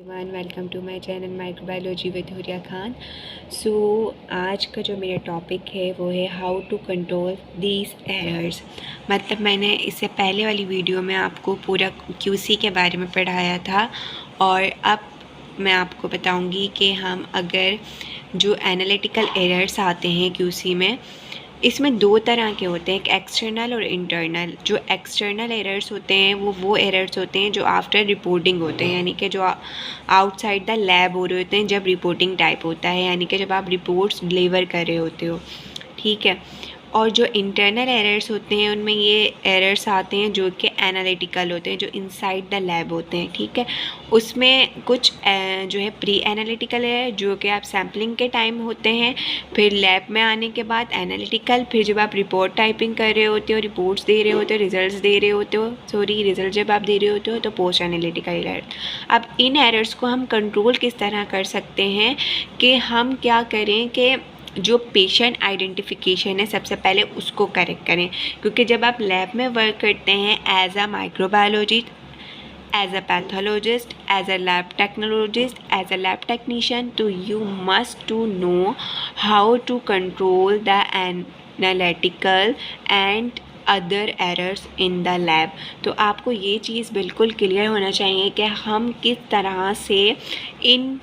Everyone, welcome to my channel microbiology with Huriya Khan. आज का जो मेरा टॉपिक है वो है how to control these errors. मतलब मैंने इससे पहले वाली वीडियो में आपको पूरा क्यूसी के बारे में पढ़ाया था और अब मैं आपको बताऊंगी कि हम अगर जो एनालिटिकल एरर्स आते हैं क्यूसी में, इसमें दो तरह के होते हैं, एक एक्सटर्नल और इंटरनल। जो एक्सटर्नल एरर्स होते हैं वो एरर्स होते हैं जो आफ्टर रिपोर्टिंग होते हैं, यानी कि जो आउटसाइड द लैब हो रहे होते हैं जब रिपोर्टिंग टाइप होता है, यानी कि जब आप रिपोर्ट्स डिलीवर कर रहे होते हो। ठीक है। और जो इंटरनल एरर्स होते हैं उनमें ये एरर्स आते हैं जो कि एनालिटिकल होते हैं, जो इनसाइड द लैब होते हैं। ठीक है। उसमें कुछ जो है प्री एनालिटिकल है जो कि आप सैम्पलिंग के टाइम होते हैं, फिर लैब में आने के बाद एनालिटिकल, फिर जब आप रिपोर्ट टाइपिंग कर रहे होते हो, रिपोर्ट्स दे रहे होते हो, रिजल्ट्स दे रहे होते हो, रिजल्ट जब आप दे रहे होते हो तो पोस्ट एनालिटिकल एरर। अब इन एरर्स को हम कंट्रोल किस तरह कर सकते हैं कि हम क्या करें कि जो पेशेंट आइडेंटिफिकेशन है सबसे पहले उसको करेक्ट करें, क्योंकि जब आप लैब में वर्क करते हैं as a microbiologist, as a pathologist, as a lab technologist, as a lab technician, so you must to know how to control the analytical and other errors in the lab. तो आपको ये चीज़ बिल्कुल clear होना चाहिए कि हम किस तरह से इन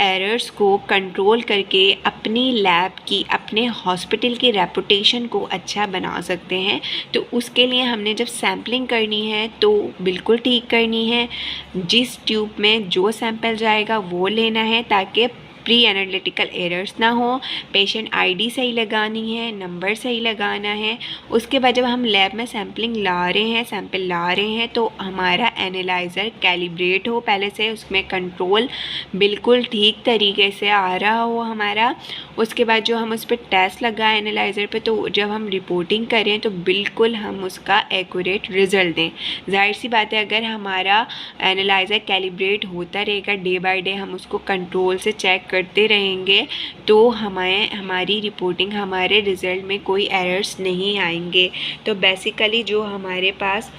एरर्स को कंट्रोल करके अपनी लैब की, अपने हॉस्पिटल की रेपुटेशन को अच्छा बना सकते हैं। तो उसके लिए हमने जब सैम्पलिंग करनी है तो बिल्कुल ठीक करनी है, जिस ट्यूब में जो सैंपल जाएगा वो लेना है ताकि प्री एनालिटिकल एरर्स ना हो। पेशेंट आईडी सही लगानी है, नंबर सही लगाना है। उसके बाद जब हम लैब में सैम्पल ला रहे हैं तो हमारा एनालाइज़र कैलिब्रेट हो पहले से, उसमें कंट्रोल बिल्कुल ठीक तरीके से आ रहा हो हमारा। उसके बाद जो हम उस पर टेस्ट लगाएं एनालाइज़र पे, तो जब हम रिपोर्टिंग करें तो बिल्कुल हम उसका एक्यूरेट रिज़ल्ट दें। जाहिर सी बात है, अगर हमारा एनालाइज़र कैलिब्रेट होता रहेगा, डे बाय डे हम उसको कंट्रोल से चेक करते रहेंगे, तो हमारी रिपोर्टिंग, हमारे रिज़ल्ट में कोई एरर्स नहीं आएंगे। तो बेसिकली जो हमारे पास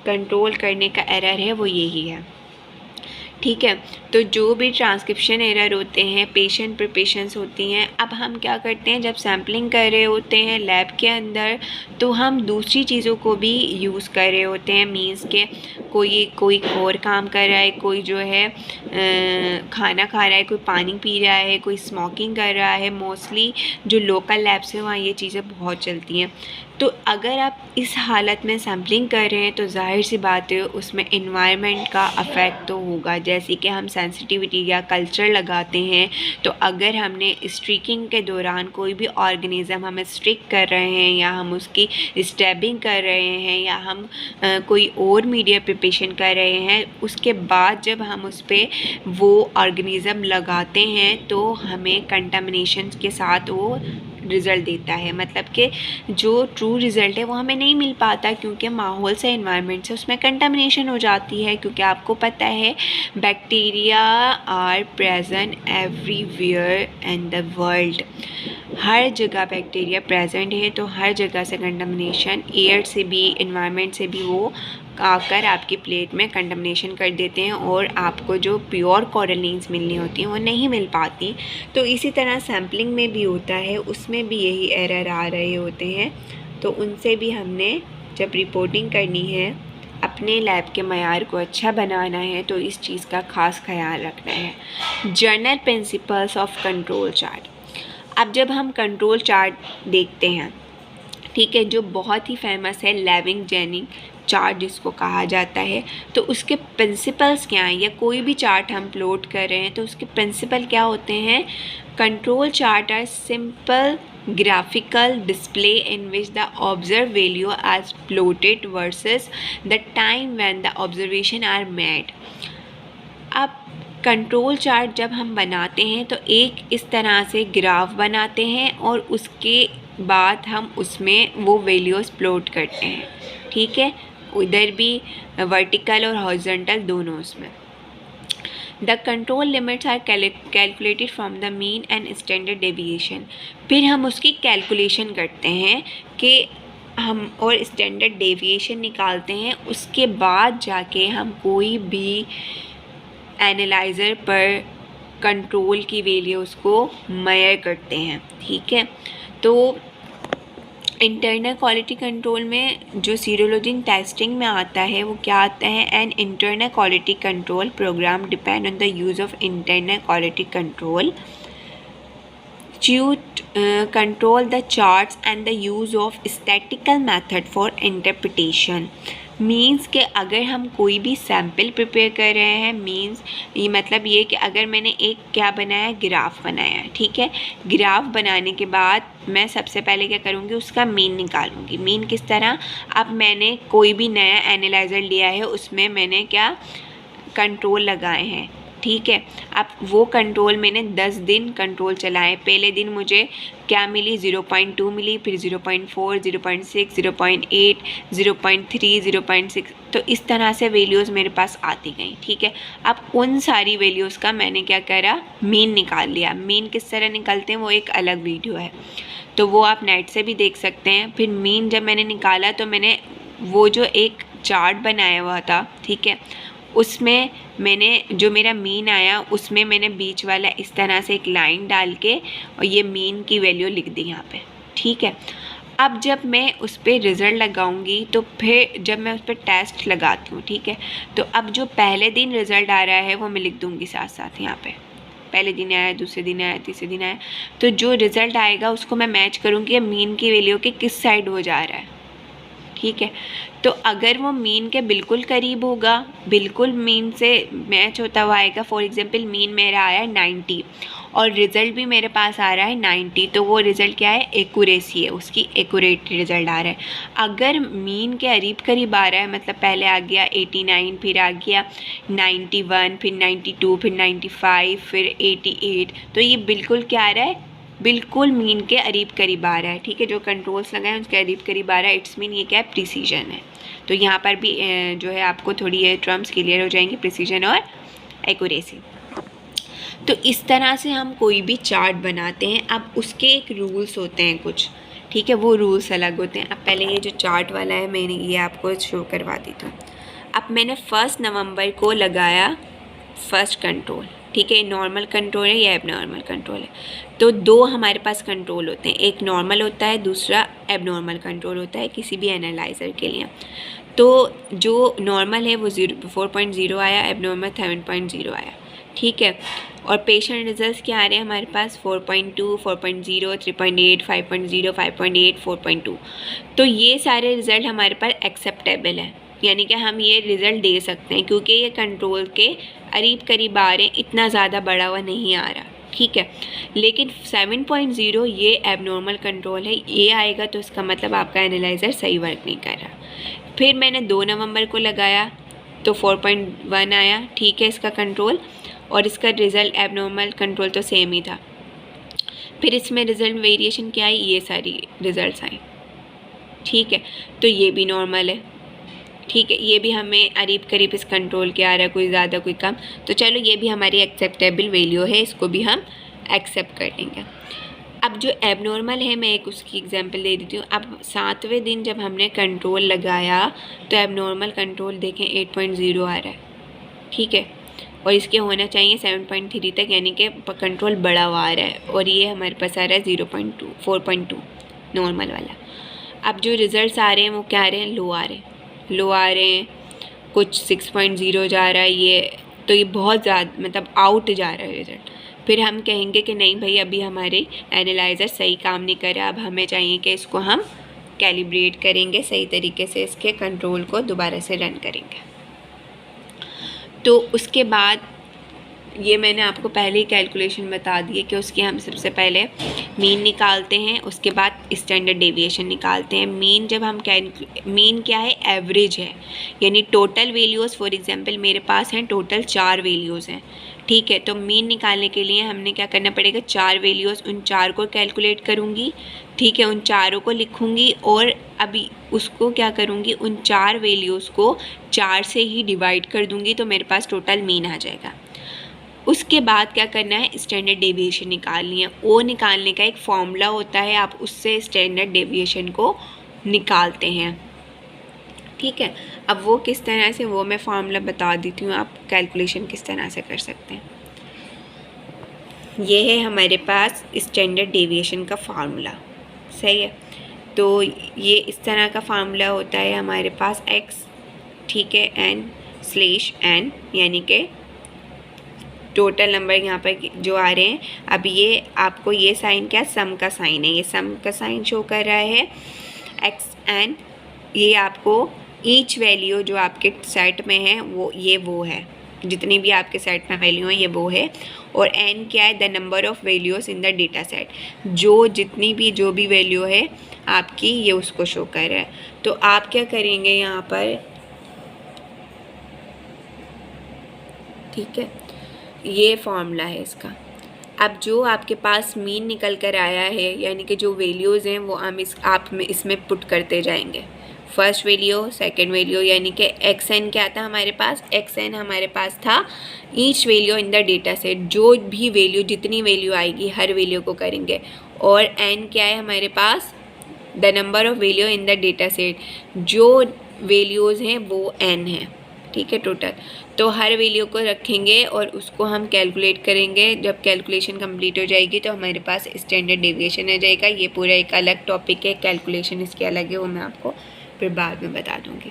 कंट्रोल करने का एरर है वो यही है। ठीक है। तो जो भी ट्रांसक्रिप्शन एरर होते हैं, पेशेंट प्रिपरेशंस होती हैं, अब हम क्या करते हैं जब सैम्पलिंग कर रहे होते हैं लैब के अंदर, तो हम दूसरी चीज़ों को भी यूज़ कर रहे होते हैं। मींस के कोई और काम कर रहा है, कोई जो है खाना खा रहा है, कोई पानी पी रहा है, कोई स्मोकिंग कर रहा है। मोस्टली जो लोकल लैब्स हैं वहाँ ये चीज़ें बहुत चलती हैं। तो अगर आप इस हालत में सैम्पलिंग कर रहे हैं तो जाहिर सी बात है उसमें इन्वायरमेंट का अफेक्ट तो होगा। जैसे कि हम सेंसिटिविटी या कल्चर लगाते हैं, तो अगर हमने स्ट्रीकिंग के दौरान कोई भी ऑर्गेनिज़म हम स्ट्रिक कर रहे हैं, या हम उसकी स्टैबिंग कर रहे हैं, या हम कोई और मीडिया प्रिपरेशन कर रहे हैं, उसके बाद जब हम उस पर वो ऑर्गेनिज़म लगाते हैं तो हमें कंटामिनेशन के साथ वो रिज़ल्ट देता है। मतलब कि जो ट्रू रिज़ल्ट है वो हमें नहीं मिल पाता, क्योंकि माहौल से, एनवायरनमेंट से उसमें कंटामिनेशन हो जाती है। क्योंकि आपको पता है bacteria are present everywhere in the world. हर जगह बैक्टीरिया प्रेजेंट है, तो हर जगह से कंटामिनेशन, एयर से भी, एनवायरनमेंट से भी वो आकर आपकी प्लेट में कंटामिनेशन कर देते हैं और आपको जो प्योर कॉरलिन्स मिलनी होती हैं वो नहीं मिल पाती। तो इसी तरह सैम्पलिंग में भी होता है, उसमें भी यही एरर आ रहे होते हैं। तो उनसे भी हमने जब रिपोर्टिंग करनी है, अपने लैब के मयार को अच्छा बनाना है, तो इस चीज़ का ख़ास ख्याल रखना है। General principles of control chart. अब जब हम कंट्रोल चार्ट देखते हैं, ठीक है, जो बहुत ही फेमस है लेविंग जेनिंग चार्ट जिसको कहा जाता है, तो उसके प्रिंसिपल्स क्या हैं, या कोई भी चार्ट हम प्लॉट कर रहे हैं तो उसके प्रिंसिपल क्या होते हैं। Control chart are simple graphical display in which the observed value as plotted versus the time when the observation are made। अब कंट्रोल चार्ट जब हम बनाते हैं तो एक इस तरह से ग्राफ बनाते हैं और उसके बाद हम उसमें वो वैल्यूज़ प्लॉट करते हैं। ठीक है, उधर भी वर्टिकल और हॉरिजॉन्टल दोनों उसमें। The control limits are calculated from the mean and standard deviation. फिर हम उसकी कैलकुलेशन करते हैं कि हम और स्टैंडर्ड डेविएशन निकालते हैं, उसके बाद जाके हम कोई भी एनालाइज़र पर कंट्रोल की वैल्यूज़ को मेजर करते हैं। ठीक है, तो इंटरनल क्वालिटी कंट्रोल में जो सीरोलॉजी टेस्टिंग में आता है वो क्या आता है, an internal quality control programme depend on the use of internal quality control control the charts and the use of statistical method for interpretation। Means कि अगर हम कोई भी सैम्पल प्रिपेयर कर रहे हैं, मीन्स ये मतलब ये कि अगर मैंने एक क्या बनाया, ग्राफ बनाया है। ठीक है, ग्राफ बनाने के बाद मैं सबसे पहले क्या करूँगी, उसका मीन निकालूंगी। मीन किस तरह, अब मैंने कोई भी नया एनालाइज़र लिया है, उसमें मैंने क्या कंट्रोल लगाए हैं। ठीक है, अब वो कंट्रोल मैंने 10 दिन कंट्रोल चलाए। पहले दिन मुझे क्या मिली, 0.2 मिली, फिर 0.4, 0.6, 0.8, 0.3, 0.6, तो इस तरह से वैल्यूज़ मेरे पास आती गई। ठीक है, अब उन सारी वैल्यूज़ का मैंने क्या करा, मीन निकाल लिया। मीन किस तरह निकलते हैं वो एक अलग वीडियो है, तो वो आप नेट से भी देख सकते हैं। फिर मीन जब मैंने निकाला तो मैंने वो जो एक चार्ट बनाया हुआ था, ठीक है, उसमें मैंने जो मेरा मीन आया उसमें मैंने बीच वाला इस तरह से एक लाइन डाल के और ये मीन की वैल्यू लिख दी यहाँ पे। ठीक है, अब जब मैं उस पर रिज़ल्ट लगाऊंगी तो फिर जब मैं उस पर टेस्ट लगाती हूँ, ठीक है, तो अब जो पहले दिन रिज़ल्ट आ रहा है वो मैं लिख दूँगी साथ साथ यहाँ पे। पहले दिन आया, दूसरे दिन आया, तीसरे दिन आया, तो जो रिज़ल्ट आएगा उसको मैं मैच करूँगी मीन की वैल्यू के किस साइड हो जा रहा है। ठीक है, तो अगर वो मीन के बिल्कुल करीब होगा, बिल्कुल मीन से मैच होता हुआ आएगा, फॉर एग्जांपल मीन मेरा आया 90 और रिज़ल्ट भी मेरे पास आ रहा है 90, तो वो रिज़ल्ट क्या है, एक्यूरेसी है, उसकी एक्यूरेट रिज़ल्ट आ रहा है। अगर मीन के करीब आ रहा है, मतलब पहले आ गया 89, फिर आ गया 91, फिर 92, फिर 95, फिर 88, तो ये बिल्कुल क्या आ रहा है, बिल्कुल मीन के करीब आ रहा है। ठीक है, जो कंट्रोल्स लगाए हैं उसके करीब आ रहा है, इट्स मीन ये क्या है, प्रिसीजन है। तो यहाँ पर भी जो है आपको थोड़ी ये टर्म्स क्लियर हो जाएंगी, प्रिसीजन और एक्यूरेसी। तो इस तरह से हम कोई भी चार्ट बनाते हैं। अब उसके एक रूल्स होते हैं कुछ, ठीक है, वो रूल्स अलग होते हैं। अब पहले ये जो चार्ट वाला है मैंने ये आपको शो करवा दी था। अब मैंने 1 नवंबर को लगाया फर्स्ट कंट्रोल, ठीक है, नॉर्मल कंट्रोल है या एबनॉर्मल कंट्रोल है। तो दो हमारे पास कंट्रोल होते हैं, एक नॉर्मल होता है, दूसरा एबनॉर्मल कंट्रोल होता है किसी भी एनालाइज़र के लिए। तो जो नॉर्मल है वो 4.0 आया, एबनॉर्मल 7.0 आया। ठीक है, और पेशेंट रिजल्ट्स क्या आ रहे हैं हमारे पास, 4.2, 4.0, 3.8, 5.0, 5.8, 4.2। तो ये सारे रिज़ल्ट हमारे पास एक्सेप्टेबल है, यानी कि हम ये रिज़ल्ट दे सकते हैं क्योंकि ये कंट्रोल के करीब आ रहे हैं, इतना ज़्यादा बढ़ा हुआ नहीं आ रहा। ठीक है, लेकिन 7.0 ये एबनॉर्मल कंट्रोल है, ये आएगा तो इसका मतलब आपका एनालाइज़र सही वर्क नहीं कर रहा। फिर मैंने 2 नवंबर को लगाया तो 4.1 आया, ठीक है, इसका कंट्रोल, और इसका रिज़ल्ट एबनॉर्मल कंट्रोल तो सेम ही था। फिर इसमें रिज़ल्ट वेरिएशन क्या आई, ये सारी रिज़ल्ट्स आई। ठीक है, तो ये भी नॉर्मल है। ठीक है, ये भी हमें करीब इस कंट्रोल के आ रहा है, कोई ज़्यादा कोई कम, तो चलो ये भी हमारी एक्सेप्टेबल वैल्यू है, इसको भी हम एक्सेप्ट कर लेंगे। अब जो एबनॉर्मल है मैं एक उसकी एग्जांपल दे देती हूँ। अब 7वें दिन जब हमने कंट्रोल लगाया तो एबनॉर्मल कंट्रोल देखें 8.0 आ रहा है। ठीक है, और इसके होना चाहिए 7.3 तक, यानी कि कंट्रोल बड़ा हुआ आ रहा है, और ये हमारे पास आ रहा है 0.2, 4.2 नॉर्मल वाला। अब जो रिज़ल्ट्स आ रहे हैं वो क्या आ रहे हैं, लो आ रहे हैं, कुछ 6.0 जा रहा है, ये तो ये बहुत ज़्यादा मतलब आउट जा रहा है रिज़ल्ट। फिर हम कहेंगे कि नहीं भाई अभी हमारे एनालाइज़र सही काम नहीं कर रहा, अब हमें चाहिए कि इसको हम कैलिब्रेट करेंगे, सही तरीके से इसके कंट्रोल को दोबारा से रन करेंगे। तो उसके बाद ये मैंने आपको पहले ही कैलकुलेशन बता दी है कि उसकी हम सबसे पहले मीन निकालते हैं, उसके बाद स्टैंडर्ड डेविएशन निकालते हैं। मीन जब हम मीन क्या है, एवरेज है, यानी टोटल वैल्यूज़, फॉर एग्जांपल मेरे पास हैं टोटल 4 वैल्यूज़ हैं। ठीक है, तो मीन निकालने के लिए हमने क्या करना पड़ेगा, 4 वैल्यूज़, उन 4 को कैलकुलेट करूँगी। ठीक है, उन चारों को लिखूँगी और अभी उसको क्या करूँगी, उन 4 वैल्यूज़ को 4 से ही डिवाइड कर दूँगी, तो मेरे पास टोटल मीन आ जाएगा। उसके बाद क्या करना है, स्टैंडर्ड डेविएशन निकालनी है। वो निकालने का एक फॉर्मूला होता है, आप उससे स्टैंडर्ड डेविएशन को निकालते हैं। ठीक है, अब वो किस तरह से, वो मैं फार्मूला बता देती हूँ, आप कैलकुलेशन किस तरह से कर सकते हैं। ये है हमारे पास स्टैंडर्ड डेविएशन का फार्मूला, सही है। तो ये इस तरह का फार्मूला होता है हमारे पास x, ठीक है, n/n, यानी कि टोटल नंबर यहाँ पर जो आ रहे हैं। अब ये आपको ये साइन क्या, सम का साइन है, ये सम का साइन शो कर रहा है xn। ये आपको ईच वैल्यू जो आपके सेट में है वो है, जितनी भी आपके सेट में वैल्यू है ये वो है। और n क्या है, the number of values in the data set, जो भी वैल्यू है आपकी ये उसको शो कर रहा है। तो आप क्या करेंगे यहाँ पर, ठीक है, ये फॉर्मूला है इसका। अब जो आपके पास मीन निकल कर आया है, यानी कि जो वैल्यूज़ हैं वो हम इसमें पुट करते जाएंगे। फर्स्ट वैल्यू, सेकंड वैल्यू, यानी कि xn क्या था हमारे पास, xn हमारे पास था each value in the data set, जो भी वैल्यू, जितनी वैल्यू आएगी हर वैल्यू को करेंगे। और n क्या है हमारे पास, the number of value in the data set, जो वैल्यूज़ हैं वो n है, ठीक है, टोटल। तो हर वैल्यू को रखेंगे और उसको हम कैलकुलेट करेंगे। जब कैलकुलेशन कंप्लीट हो जाएगी तो हमारे पास स्टैंडर्ड डेविएशन आ जाएगा। ये पूरा एक अलग टॉपिक है, कैलकुलेशन इसके अलग है, वो मैं आपको फिर बाद में बता दूँगी।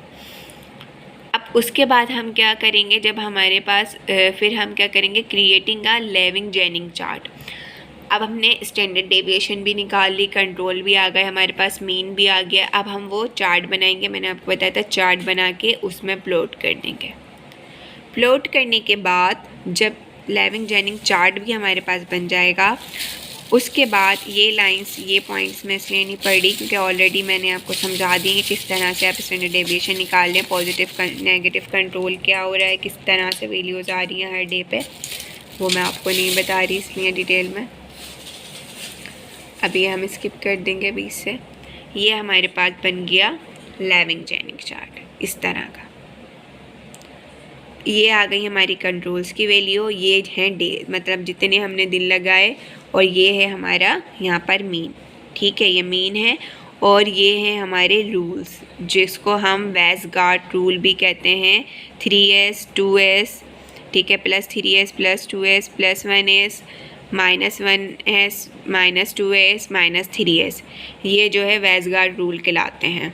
अब उसके बाद हम क्या करेंगे, जब हमारे पास फिर हम क्या करेंगे, क्रिएटिंग अ लेविंग-जेनिंग चार्ट। अब हमने स्टैंडर्ड डेविएशन भी निकाल ली, कंट्रोल भी आ गए हमारे पास, मीन भी आ गया। अब हम वो चार्ट बनाएंगे, मैंने आपको बताया था, चार्ट बना के उसमें प्लॉट कर देंगे। प्लॉट करने के बाद जब लेविंग-जेनिंग चार्ट भी हमारे पास बन जाएगा, उसके बाद ये लाइंस, ये पॉइंट्स में इसलिए नहीं पढ़ी क्योंकि ऑलरेडी मैंने आपको समझा दी है किस तरह से आप स्टैंडर्ड डेविएशन निकाल लें, पॉजिटिव नेगेटिव कंट्रोल क्या हो रहा है, किस तरह से वैल्यूज़ आ रही हैं हर डे पे, वो मैं आपको नहीं बता रही इसलिए डिटेल में। अभी हम स्किप कर देंगे बीच से। ये हमारे पास बन गया लेविंग-जेनिंग चार्ट इस तरह का। ये आ गई हमारी कंट्रोल्स की वैल्यू, ये हैं डे, मतलब जितने हमने दिन लगाए, और ये है हमारा यहाँ पर मीन, ठीक है, ये मीन है। और ये हैं हमारे रूल्स, जिसको हम वेस्टगार्ड रूल भी कहते हैं, 3s 2s, ठीक है, +3s +2s +1s -1s -2s -3s, ये जो है वेस्टगार्ड रूल कहलाते हैं,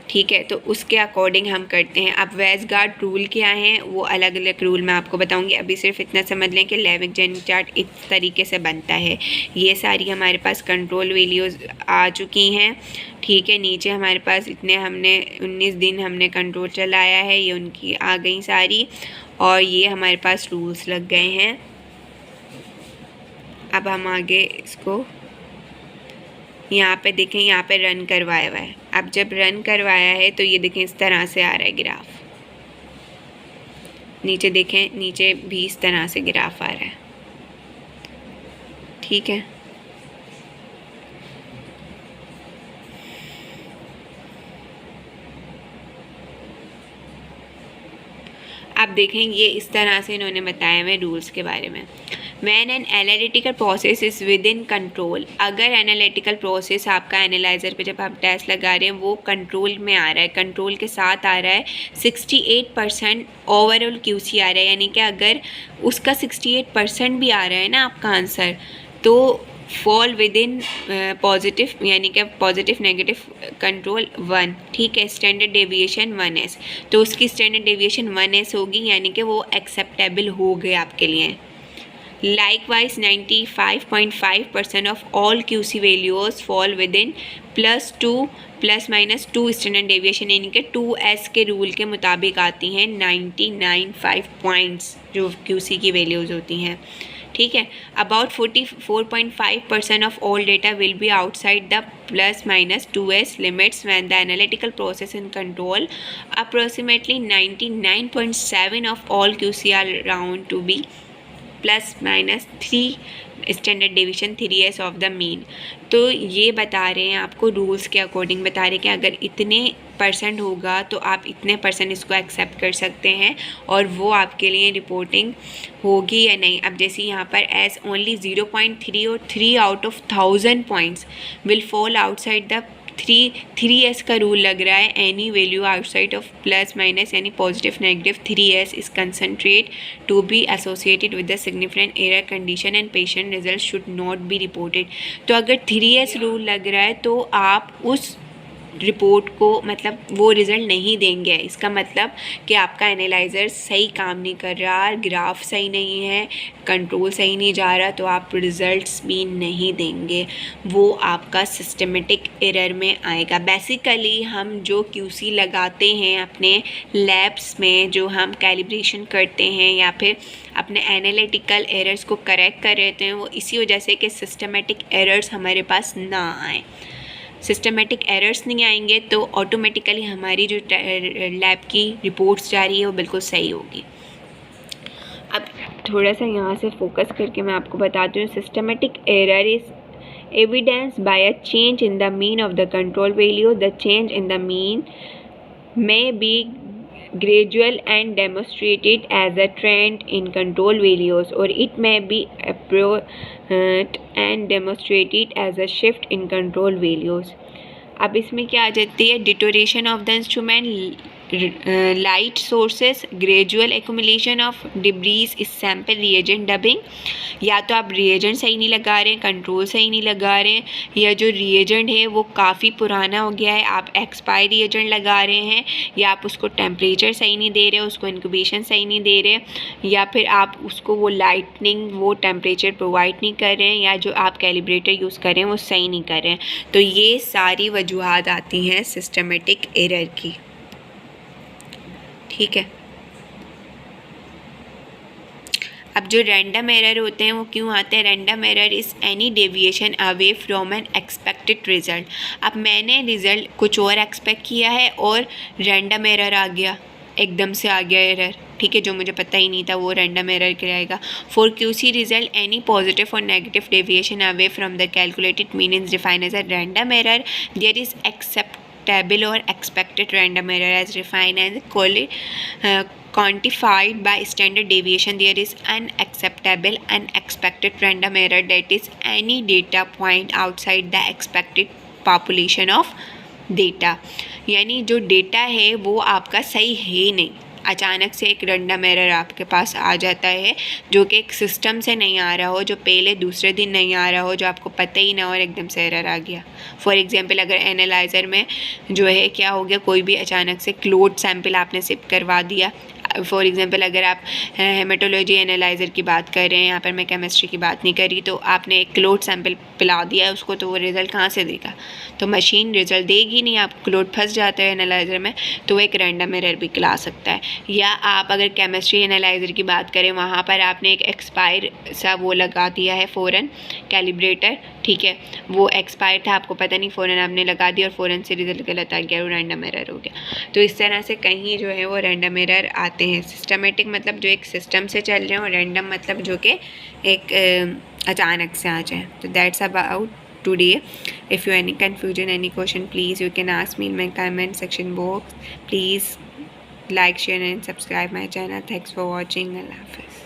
ठीक है। तो उसके अकॉर्डिंग हम करते हैं। अब वेस्टगार्ड रूल क्या हैं, वो अलग अलग रूल मैं आपको बताऊंगी। अभी सिर्फ इतना समझ लें कि लेविंग-जेनिंग चार्ट इस तरीके से बनता है। ये सारी हमारे पास कंट्रोल वैल्यूज़ आ चुकी हैं, ठीक है। नीचे हमारे पास इतने हमने 19 दिन हमने कंट्रोल चलाया है, ये उनकी आ गई सारी, और ये हमारे पास रूल्स लग गए हैं। अब हम आगे इसको यहाँ पे देखें, यहाँ पे रन करवाया हुआ है। अब जब रन करवाया है तो ये देखें इस तरह से आ रहा है ग्राफ, नीचे देखें, नीचे भी इस तरह से ग्राफ आ रहा है, ठीक है। आप देखें ये इस तरह से इन्होंने बताया हुए रूल्स के बारे में। When an analytical process is within control, अगर एनालिटिकल प्रोसेस आपका एनालाइज़र पे जब आप टेस्ट लगा रहे हैं वो कंट्रोल में आ रहा है, कंट्रोल के साथ आ रहा है, 68% ओवरऑल QC आ रहा है, यानी कि अगर उसका 68% भी आ रहा है ना आपका आंसर, तो फॉल विद इन पॉजिटिव, यानी कि पॉजिटिव नेगेटिव कंट्रोल 1, ठीक है, स्टैंडर्ड डेविएशन 1s, तो उसकी स्टैंडर्ड डेविएशन 1s होगी, यानी कि वो एक्सेप्टेबल हो गए आपके लिए। Likewise, 95.5% of all QC values fall within +2 ±2 standard deviation, यानी कि 2s के रूल के मुताबिक आती हैं 99.5 पॉइंट्स जो QC की वैल्यूज़ होती हैं, ठीक है। About 44.5% of all data will be outside the ±2s limits when the analytical process in control. Approximately 99.7% of all QC are found to be ±3 standard deviation 3s of the mean. तो ये बता रहे हैं आपको, रूल्स के according बता रहे हैं कि अगर इतने % होगा तो आप इतने % इसको एक्सेप्ट कर सकते हैं और वो आपके लिए रिपोर्टिंग होगी या नहीं। अब जैसे यहाँ पर एज ओनली 0.3 और 3 out of 1000 points will fall outside the three S का रूल लग रहा है, any value outside of plus minus यानी positive negative 3s is concentrate to be associated with the significant error condition and patient result should not be reported. तो अगर 3s rule लग रहा है तो आप उस रिपोर्ट को मतलब वो रिज़ल्ट नहीं देंगे। इसका मतलब कि आपका एनालाइज़र सही काम नहीं कर रहा, ग्राफ सही नहीं है, कंट्रोल सही नहीं जा रहा, तो आप रिज़ल्ट्स भी नहीं देंगे, वो आपका सिस्टमेटिक एरर में आएगा। बेसिकली हम जो QC लगाते हैं अपने लैब्स में, जो हम कैलिब्रेशन करते हैं या फिर अपने एनालिटिकल एरर्स को करेक्ट कर रहे हैं, वो इसी वजह से कि सिस्टमेटिक एरर्स हमारे पास ना आए। सिस्टमेटिक एरर्स नहीं आएंगे तो ऑटोमेटिकली हमारी जो लैब की रिपोर्ट्स जा रही है वो बिल्कुल सही होगी। अब थोड़ा सा यहाँ से फोकस करके मैं आपको बताती हूँ। Systematic error is evidence bye a change in the mean of the control value. The change in the mean may be gradual and demonstrated as a trend in control values, or it may be apparent and demonstrated as a shift in control values. अब इसमें क्या आ जाती है? Deterioration of the instrument, light sources, gradual accumulation of debris इस sample, reagent dubbing. या तो आप reagent सही नहीं लगा रहे हैं, कंट्रोल सही नहीं लगा रहे हैं, या जो रिएजेंट है वो काफ़ी पुराना हो गया है, आप एक्सपायर रिएजेंट लगा रहे हैं, या आप उसको टेम्परेचर सही नहीं दे रहे, उसको इंक्यूबेशन सही नहीं दे रहे, या फिर आप उसको वो लाइटनिंग वो टेम्परेचर प्रोवाइड नहीं कर रहे हैं, या जो आप कैलिब्रेटर यूज़ कर रहे हैं वो सही नहीं कर रहे हैं। तो ये सारी वजूहात आती हैं सिस्टमेटिक एरर की। ठीक है। अब जो रैंडम एरर होते हैं वो क्यों आते हैं? Random error is any deviation away from N expected result. अब मैंने रिज़ल्ट कुछ और एक्सपेक्ट किया है और रैंडम एरर आ गया, एकदम से आ गया एरर, ठीक है, जो मुझे पता ही नहीं था, वो रैंडम एरर कहलाएगा। For QC result any positive और negative deviation away from the calculated mean is defined as a random error. There is acceptable or expected random error as defined and quantified by standard deviation. There is unacceptable unexpected random error, that is any data point outside the expected population of data। यानी जो data है वो आपका सही है नहीं, अचानक से एक रैंडम एरर आपके पास आ जाता है जो कि एक सिस्टम से नहीं आ रहा हो, जो पहले दूसरे दिन नहीं आ रहा हो, जो आपको पता ही ना, और एकदम से एरर आ गया। फॉर एग्जांपल अगर एनालाइज़र में जो है क्या हो गया, कोई भी अचानक से क्लोट सैंपल आपने सिप करवा दिया। फॉर एग्जांपल अगर आप हेमेटोलॉजी एनालाइज़र की बात कर रहे हैं, यहाँ पर मैं केमिस्ट्री की बात नहीं कर रही, तो आपने एक क्लोट सैंपल पिला दिया उसको, तो वो रिज़ल्ट कहाँ से देगा? तो मशीन रिज़ल्ट देगी नहीं, आप क्लोट फंस जाते हैं एनालाइज़र में, तो एक रैंडम एरर भी खिला सकता है। या आप अगर केमिस्ट्री एनालाइज़र की बात करें, वहाँ पर आपने एक एक्सपायर सा वो लगा दिया है फ़ौरन कैलिब्रेटर, ठीक है, वो एक्सपायर था, आपको पता नहीं, फ़ौरन आपने लगा दिया और फ़ौरन से रिज़ल्ट गलत आ गया, वो रैंडम एरर हो गया। तो इस तरह से कहीं जो है वो रैंडम एरर आते हैं। सिस्टमेटिक मतलब जो एक सिस्टम से चल रहे हैं, और रैंडम मतलब जो कि एक अचानक से आ जाए। तो that's about today. If you any confusion, any question, please you can ask me in my comment section box. Please like, share and subscribe my channel. Thanks for watching. Allah Hafiz.